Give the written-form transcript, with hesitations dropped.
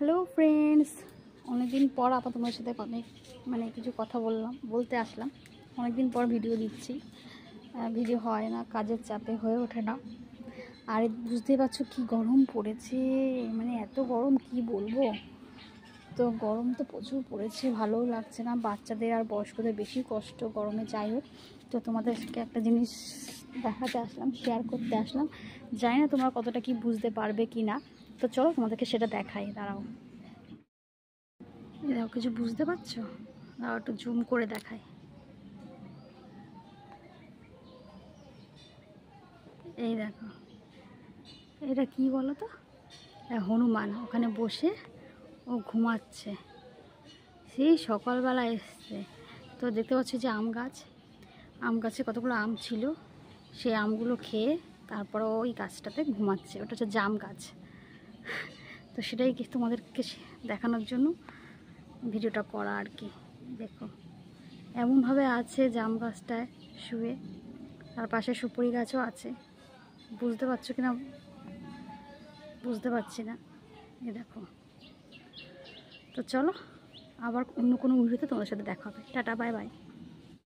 Hello friends, অনেকদিন পর আবার তোমার সাথে কিছু কথা বলতে আসলাম। অনেকদিন পর ভিডিও দিচ্ছি, ভিডিও হয় না, কাজের চাপে হয়ে ওঠে না। আর বুঝতেই পারছো কি গরম পড়েছে, এত গরম কি বলবো। তো গরম তো প্রচুর পড়েছে, ভালোও লাগছে না, বাচ্চাদের আর বয়স্কদের বেশি কষ্ট গরমে। যাই হোক, তো তোমাদেরকে একটা জিনিস দেখাতে আসলাম, শেয়ার করতে আসলাম। জানি না তোমরা কতটা কি বুঝতে পারবে কি না, তো চলো তোমাদেরকে সেটা দেখাই। দাঁড়াও, দেখো কিছু বুঝতে পারছো? দাঁড়াও একটু জুম করে দেখাই। এই দেখো, এটা কি বলো তো? হনুমান ওখানে বসে ও ঘুমাচ্ছে, সেই সকালবেলা এসছে। তো দেখতে পাচ্ছি যে আম গাছে কতগুলো আম ছিল, সেই আমগুলো খেয়ে তারপরে ওই গাছটাতে ঘুমাচ্ছে। ওটা হচ্ছে জাম গাছ। তো সেটাই তোমাদেরকে দেখানোর জন্য ভিডিওটা করা আর কি। দেখো এমনভাবে আছে জাম গাছটায় শুয়ে, তার পাশে সুপুরি গাছও আছে। বুঝতে পারছো কিনা বুঝতে পারছি না। এ দেখো, তো চলো আবার অন্য কোনো ভিডিওতে তোমাদের সাথে দেখা হবে। Tata, bye bye.